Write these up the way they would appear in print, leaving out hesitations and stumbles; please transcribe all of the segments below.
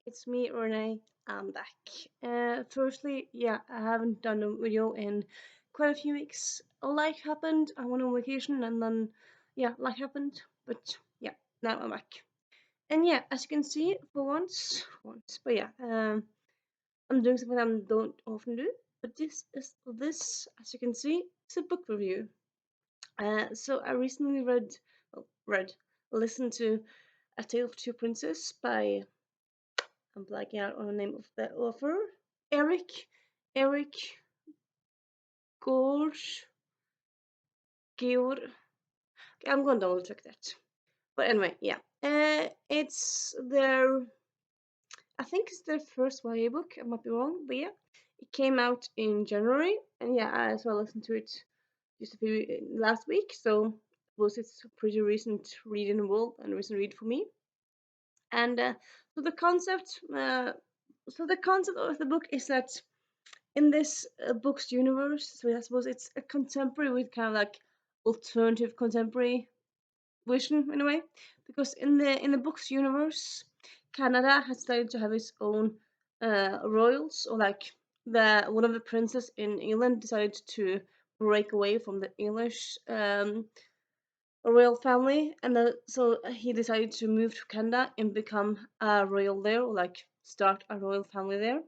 It's me, Renee. I'm back. Firstly, yeah, I haven't done a video in quite a few weeks. Life happened. I went on vacation, and then yeah, life happened. But yeah, now I'm back. And yeah, as you can see, for once. But yeah, I'm doing something I don't often do. But this, as you can see, it's a book review. So I recently listened to A Tale of Two Princes by I'm blacking out on the name of the author. Eric Gorge Georg. I'm gonna double check that. But anyway, yeah. It's their I think it's their first YA book. I might be wrong, but yeah. It came out in January, and yeah, I as well listened to it just a few last week. So I suppose it's a pretty recent read in the world and a recent read for me. And so the concept, of the book is that in this book's universe, so I suppose it's a contemporary with kind of like alternative contemporary vision in a way, because in the book's universe, Canada has decided to have its own royals, or like the one of the princes in England decided to break away from the English royal family, and so he decided to move to Canada and become a royal there, or like start a royal family there.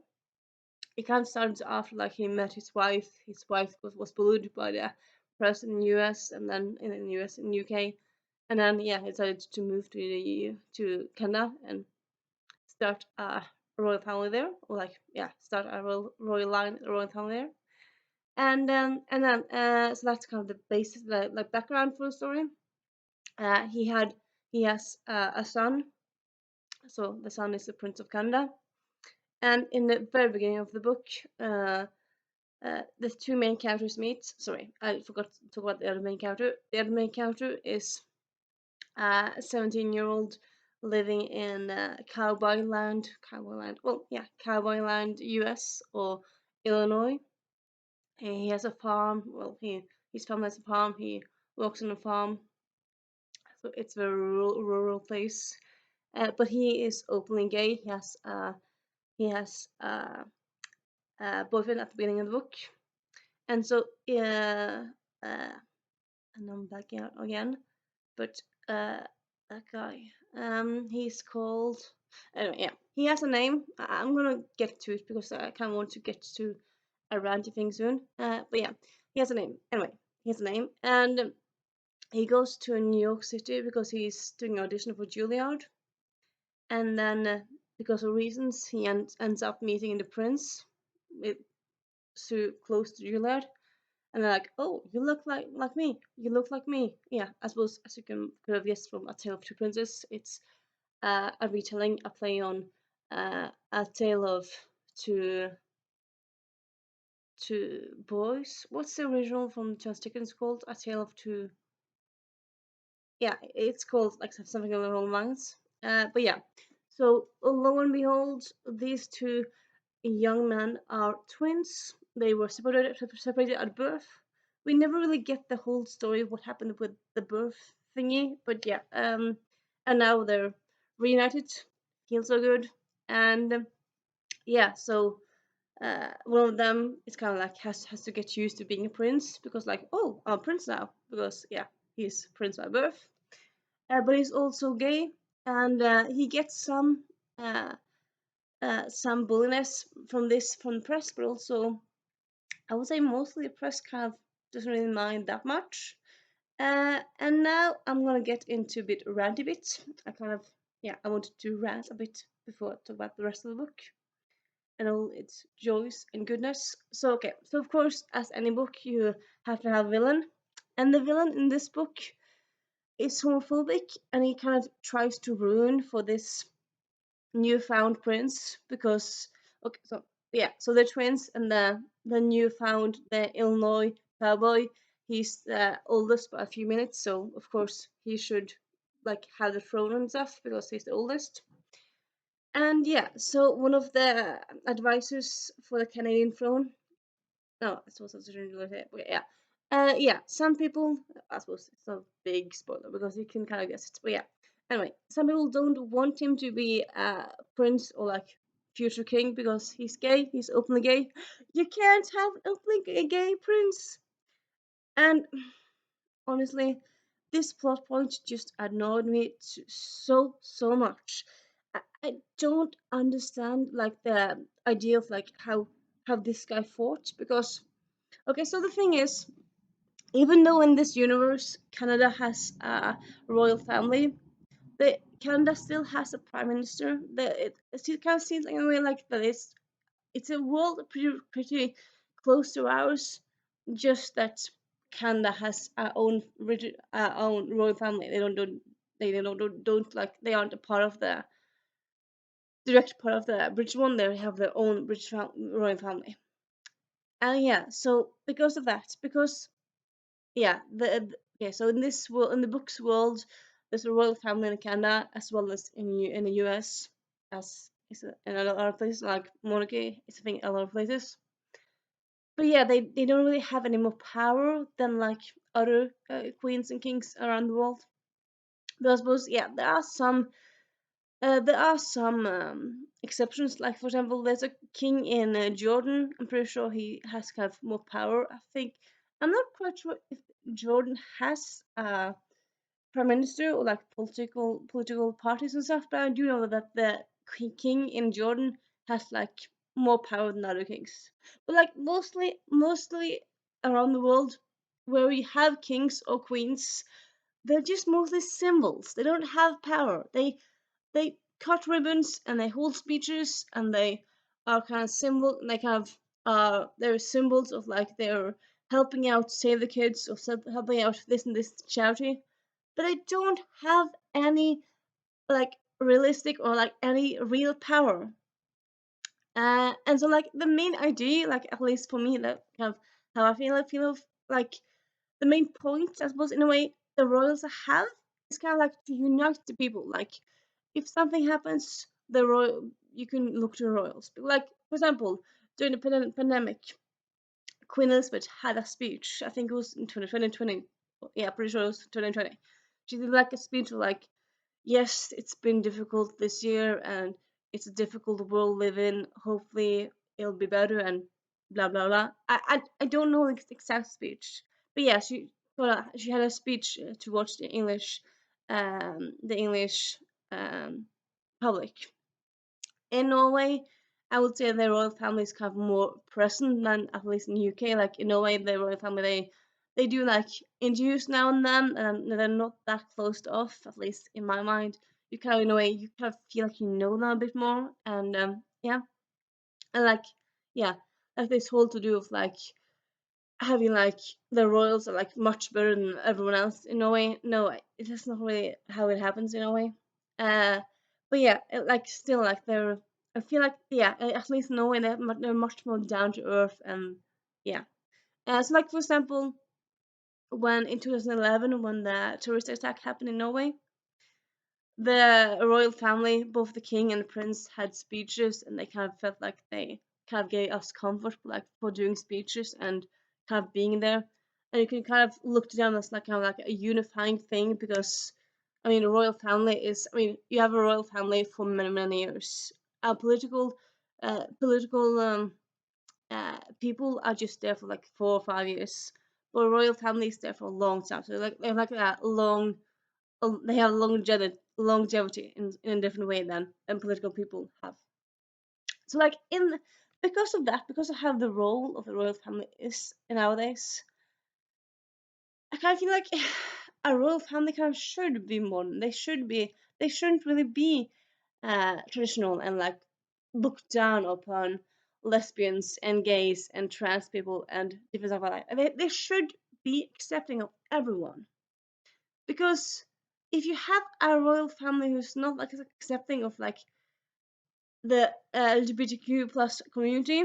It kind of started after like he met his wife. His wife was bullied by the press in the US, and then in the US and UK, and then yeah, he decided to move to the EU, to Canada, and start a royal family there, or like yeah, start a royal family there. And then so that's kind of the basis, the like background for the story. Uh, he had he has a son, so the son is the Prince of Canada, and in the very beginning of the book, the two main characters meet. Sorry, I forgot to talk about the other main character. The other main character is a 17-year-old living in Cowboy Land. Well, yeah, Cowboy Land, U.S. or Illinois. He has a farm. Well, his family has a farm. He works on a farm, so it's a very rural place. But he is openly gay. He has a boyfriend at the beginning of the book, and so uh, and I'm backing out again. But uh, that guy, he's called. Anyway, yeah, he has a name. I'm gonna get to it because I kind of want to get to a ranty thing soon. But yeah, he has a name. Anyway, he has a name, and he goes to New York City because he's doing an audition for Juilliard, and then because of reasons, he ends up meeting the prince, with, so close to Juilliard, and they're like, "Oh, you look like me. You look like me." Yeah, I suppose as you could have guessed from A Tale of Two Princes, it's a retelling, a play on A Tale of Two Two Boys. What's the original from Charles Dickens called? A Tale of Two. Yeah, it's called like something along those lines. But yeah, so lo and behold, these two young men are twins. They were separated at birth. We never really get the whole story of what happened with the birth thingy, but yeah, and now they're reunited. Feels so good, and yeah, so one of them is kind of like has to get used to being a prince because like, oh, I'm a prince now because yeah, he's prince by birth, but he's also gay, and he gets some bulliness from the press, but also I would say mostly the press kind of doesn't really mind that much. And now I'm gonna get into a bit ranty bit. I wanted to rant a bit before I talk about the rest of the book and all its joys and goodness. So okay, so of course, as any book, you have to have a villain, and the villain in this book is homophobic, and he kind of tries to ruin for this newfound prince because okay, so yeah, so they're twins, and the newfound the Illinois cowboy, he's the oldest by a few minutes, so of course he should like have the throne and stuff because he's the oldest. And yeah, so one of the advisors for the Canadian throne, no, I suppose I shouldn't really say it, but yeah. Yeah, some people, I suppose it's not a big spoiler because you can kind of guess it, but yeah. Anyway, some people don't want him to be a prince or like future king because he's gay. He's openly gay. You can't have openly gay prince. And honestly, this plot point just annoyed me so much. I don't understand like the idea of like how this guy fought because okay, so the thing is, even though in this universe Canada has a royal family, the Canada still has a prime minister. It kind of seems like in a way like that it's a world pretty close to ours, just that Canada has our own royal family. They don't like they aren't a part of the direct part of the British one. They have their own royal family. And yeah, so because of that, because yeah, okay, so in this world, in the book's world, there's a royal family in Canada as well as in the US, as is in a lot of places like monarchy. It's a thing in a lot of places. But yeah, they don't really have any more power than like other queens and kings around the world. But I suppose yeah, there are some exceptions. Like for example, there's a king in Jordan. I'm pretty sure he has kind of more power. I think I'm not quite sure if Jordan has prime minister or like political parties and stuff, but I do know that the king in Jordan has like more power than other kings. But like mostly around the world where we have kings or queens, they're just mostly symbols. They don't have power. They cut ribbons and they hold speeches and they are kind of symbol. They kind of they're symbols of like they're helping out save the kids or helping out this and this charity, but I don't have any like realistic or like any real power. And so like the main idea, like at least for me, that kind of how I feel of like the main point, I suppose, in a way, the royals have is kind of like to unite the people. Like if something happens, the royal you can look to the royals. Like for example, during the pandemic, Queen Elizabeth had a speech. I think it was in 2020. Yeah, pretty sure it was 2020. She did like a speech like, yes, it's been difficult this year and it's a difficult world we live in. Hopefully it'll be better and blah blah blah. I don't know the exact speech, but yeah, she had a speech towards the English um, public. In Norway, I would say the royal family is kind of more present than at least in the UK. Like in Norway, the royal family they do like interviews now and then, and they're not that closed off. At least in my mind, you kind of in a way you kind of feel like you know them a bit more, and yeah, and like yeah, like this whole to do of like having like the royals are like much better than everyone else in Norway. No, that's not really how it happens in Norway. Uh, but yeah, like still like they're. I feel like yeah, at least in Norway they're much more down to earth and yeah. So like for example, when in 2011 when the terrorist attack happened in Norway, the royal family, both the king and the prince, had speeches, and they kind of felt like they kind of gave us comfort, like for doing speeches and kind of being there. And you can kind of look to them as like kind of like a unifying thing because, I mean, a royal family is. I mean, you have a royal family for many years. Political people are just there for like 4 or 5 years, but a royal family is there for a long time. So like they're like a long they have longevity in a different way than political people have. So like in because of that, because of how the role of the royal family is nowadays, I kind of feel like a royal family kind of should be modern. They shouldn't really be traditional and like look down upon lesbians and gays and trans people and different stuff like that. They should be accepting of everyone. Because if you have a royal family who's not like accepting of like the LGBTQ plus community,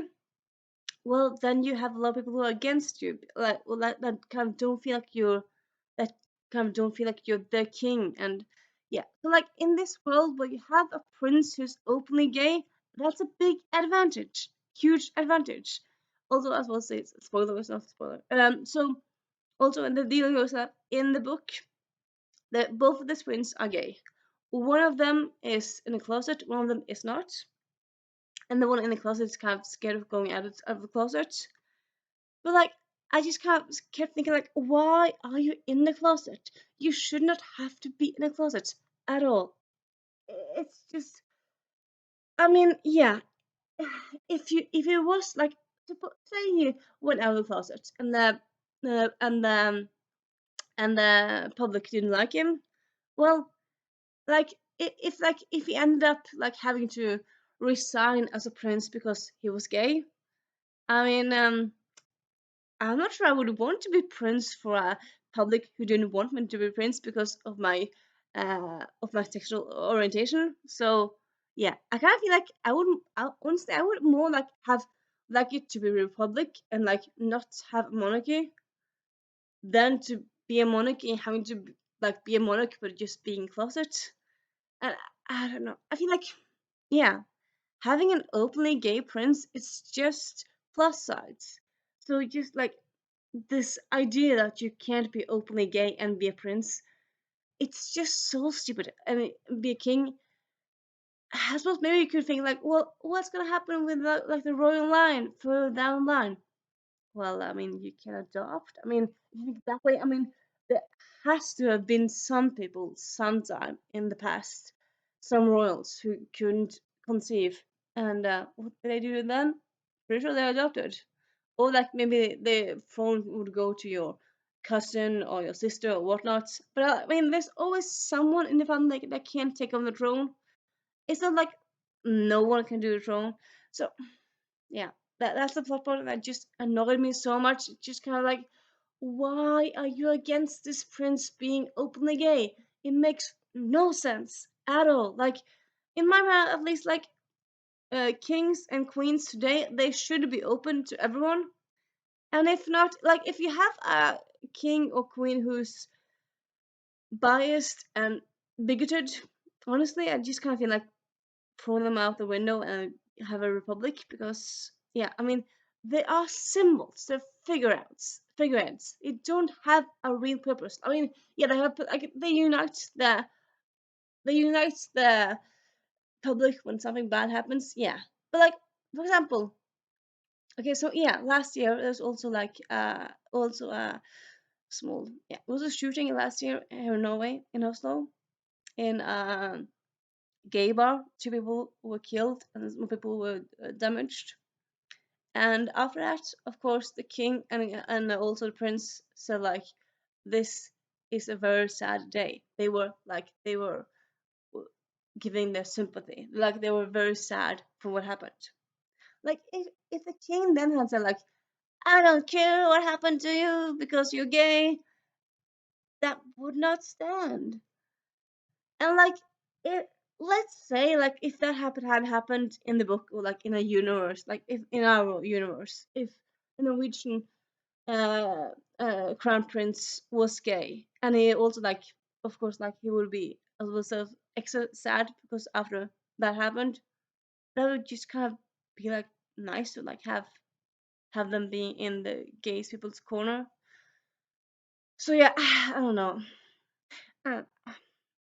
well then you have a lot of people who are against you, like well that kind of don't feel like that kind of don't feel like you're the king. And yeah, so like in this world where you have a prince who's openly gay, that's a big advantage, huge advantage. Also, as well say, it's a spoiler, it's not a spoiler. So also in the deal goes that in the book that both of the twins are gay. one of them is in the closet, one of them is not, and the one in the closet is kind of scared of going out of the closet. But like, I just kind of kept thinking like, why are you in the closet? You should not have to be in the closet at all. It's just, I mean, yeah, if you was like, say you went out of the closet and the and the and the public didn't like him, well, like if he ended up like having to resign as a prince because he was gay, I mean, I'm not sure I would want to be prince for a public who didn't want me to be prince because of my sexual orientation. So yeah, I kind of feel like honestly I would more like have like it to be republic and like not have a monarchy than to be a monarchy and having to like be a monarch but just being closet. And I don't know. I feel like yeah, having an openly gay prince is just plus sides. So just like this idea that you can't be openly gay and be a prince, it's just so stupid. I mean, be a king. I suppose maybe you could think like, well, what's gonna happen with like the royal line further down the line? Well, I mean, you can adopt. I mean, if you think that way, I mean, there has to have been some people sometime in the past, some royals who couldn't conceive, and what did they do then? Pretty sure they adopted, or like maybe the phone would go to your cousin or your sister or whatnot. But I mean, there's always someone in the family that can't take on the throne. It's not like no one can do the throne. So yeah, that's the plot point that just annoyed me so much. It's just kind of like, why are you against this prince being openly gay? It makes no sense at all. Like in my mind, at least, like kings and queens today, they should be open to everyone. And if not, like if you have a king or queen who's biased and bigoted, honestly, I just kind of feel like throw them out the window and have a republic because yeah, I mean they are symbols, they're figureheads. They don't have a real purpose. I mean, yeah, they have like they unite the public when something bad happens. Yeah, but like for example, okay, so yeah, last year there's also like also a small yeah, it was a shooting last year here in Norway in Oslo in gay bar. Two people were killed and some people were damaged. And after that, of course, the king and also the prince said like, "This is a very sad day." They were giving their sympathy, like they were very sad for what happened. Like if the king then had said like, "I don't care what happened to you because you're gay," that would not stand. And like it, let's say like if that had happened in the book or like in a universe, like if in our universe, if the Norwegian uh, crown prince was gay, and he also like, of course, like he would be a little sort of extra sad because after that happened, that would just kind of be like nice to like have them being in the gay people's corner. So yeah, I don't know. Uh,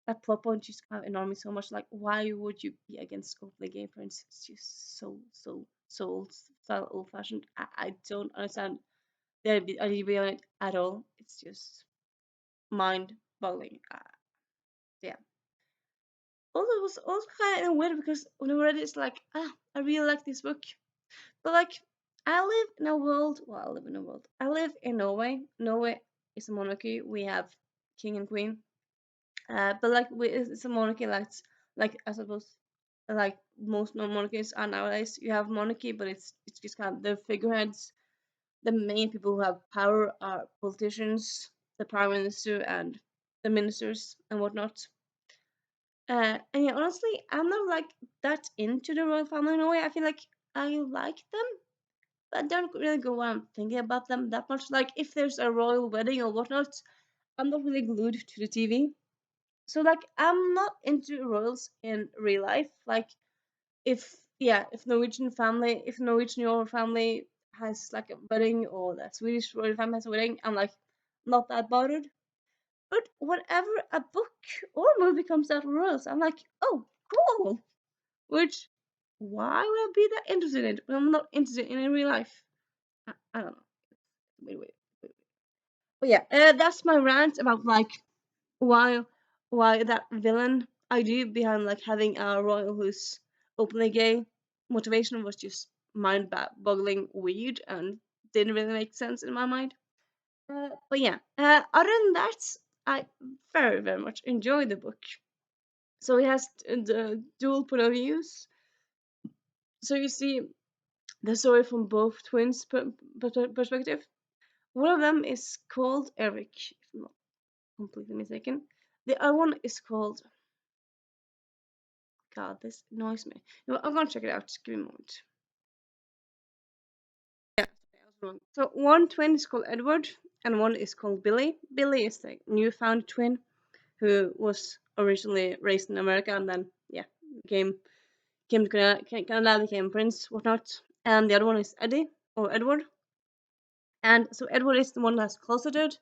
that plot point just kind of annoyed me so much. Like, why would you be against openly gay parents? It's just so old fashioned. I don't understand the idea behind it at all. It's just mind boggling. Yeah. Also, it was also kind of weird because when I read it, it's like, I really like this book. But like, I live in a world. Well, I live in a world. I live in Norway. Norway is a monarchy. We have king and queen. But like it's a monarchy like I suppose like most monarchies are nowadays. You have monarchy, but it's just kind of the figureheads. The main people who have power are politicians, the prime minister, and the ministers and whatnot. And yeah, honestly, I'm not like that into the royal family in a way. I feel like I like them, but I don't really go around thinking about them that much. Like if there's a royal wedding or whatnot, I'm not really glued to the TV. So like I'm not into royals in real life. Like if yeah, if Norwegian royal family has like a wedding or the Swedish royal family has a wedding, I'm like not that bothered. But whenever a book or movie comes out of Royals, I'm like, oh, cool. Which, why would I be that interested in it when I'm not interested in it in real life? I don't know. Wait, wait, wait. But yeah, that's my rant about like why why that villain idea behind like having a royal who's openly gay motivation was just mind-boggling weird and didn't really make sense in my mind. But yeah, other than that, I very very much enjoy the book. So it has the dual point of views. So you see the story from both twins' perspective. One of them is called Eric, if I'm not completely mistaken. The other one is called. God, this annoys me. No, I'm gonna check it out. Just give me a moment. Yeah, sorry, I was wrong. So one twin is called Edward, and one is called Billy. Billy is the newfound twin who was originally raised in America and then became came to Canada, became prince, whatnot. And the other one is Eddie or Edward. And so Edward is the one that's closeted,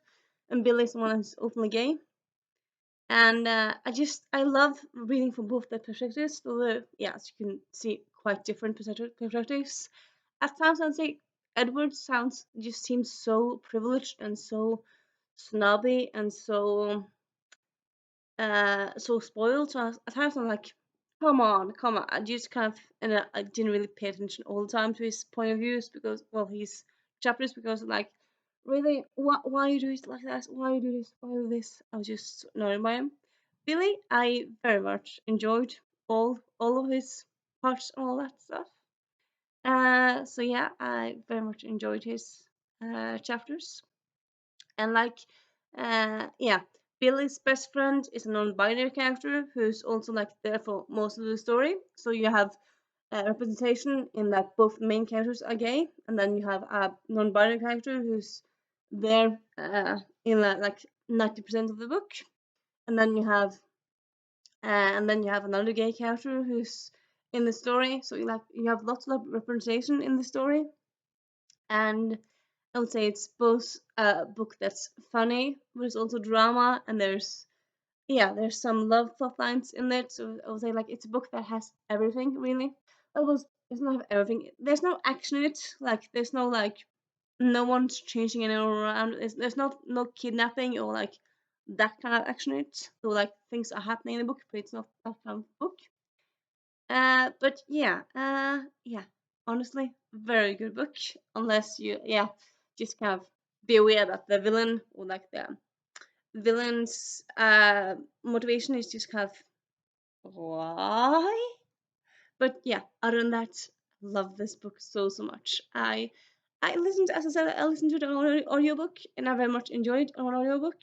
and Billy is the one that's openly gay. And I love reading from both their perspectives. Although, yeah, as you can see, quite different perspectives. At times, I'd say Edward sounds just seems so privileged and so snobby and so spoiled. So at times I'm like, come on. I just kind of and I didn't really pay attention all the time to his point of views because well, his chapters because like really why you do it like that? Why you do this? Why do this? I was just annoyed by him. Billy, I very much enjoyed all of his parts and all that stuff. So yeah, I very much enjoyed his chapters. And like, yeah, Billy's best friend is a non-binary character who's also like there for most of the story. So you have representation in that both main characters are gay, and then you have a non-binary character who's there in like 90% of the book, and then you have another gay character who's in the story. So you have lots of representation in the story, and I would say it's both a book that's funny, but it's also drama, and there's some love plot lines in it. So I would say like it's a book that has everything really. It's not have everything. There's no action in it. Like there's no like no one's changing anyone around. There's no kidnapping or like that kind of action in it. So like things are happening in the book, but it's not that kind of book. But yeah. Honestly, very good book. Unless you, just kind of be aware that the villain or like the villain's motivation is just kind of why. But yeah, other than that, love this book so much. I listened, as I said, I listened to the audiobook, and I very much enjoyed an audiobook.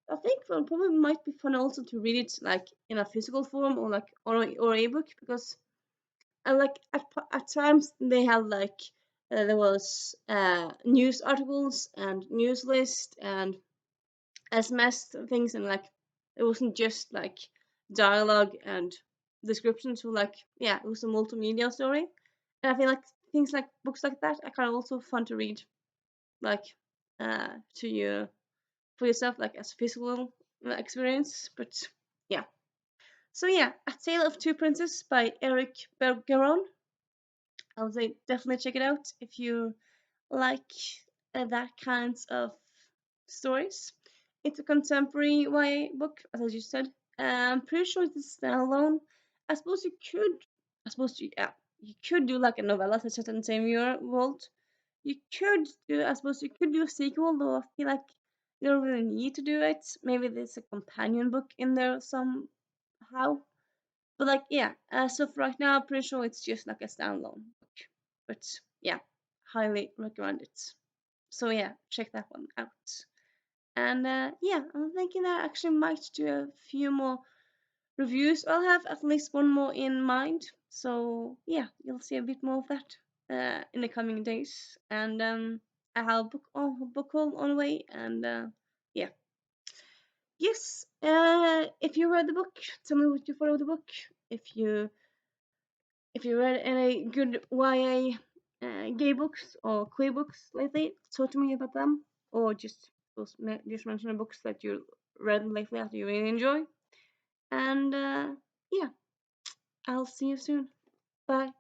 I think it probably might be fun also to read it like in a physical form or like or a book because and like at times they had like there was news articles and news list and SMS things and like it wasn't just like dialogue and descriptions. So like it was a multimedia story, and I feel like things like books like that are kind of also fun to read, like to you for yourself, like as physical experience. But yeah, so yeah, A Tale of Two Princes by Eric Bergeron. I would say definitely check it out if you like that kinds of stories. It's a contemporary YA book, as I just said. I'm pretty sure it's standalone. I suppose you could, you could do like a novella that's set in the same world. I suppose you could do a sequel, though I feel like you don't really need to do it. Maybe there's a companion book in there somehow. But like, so for right now, I'm pretty sure it's just like a standalone book. But yeah, highly recommend it. So yeah, check that one out. And I'm thinking that I actually might do a few more reviews. I'll have at least one more in mind. So yeah, you'll see a bit more of that in the coming days. And I have a book haul on the way. And yeah, yes. If you read the book, tell me what you thought of the book. If you read any good YA gay books or queer books lately, talk to me about them, or just mention the books that you read lately that you really enjoy. And yeah, I'll see you soon. Bye.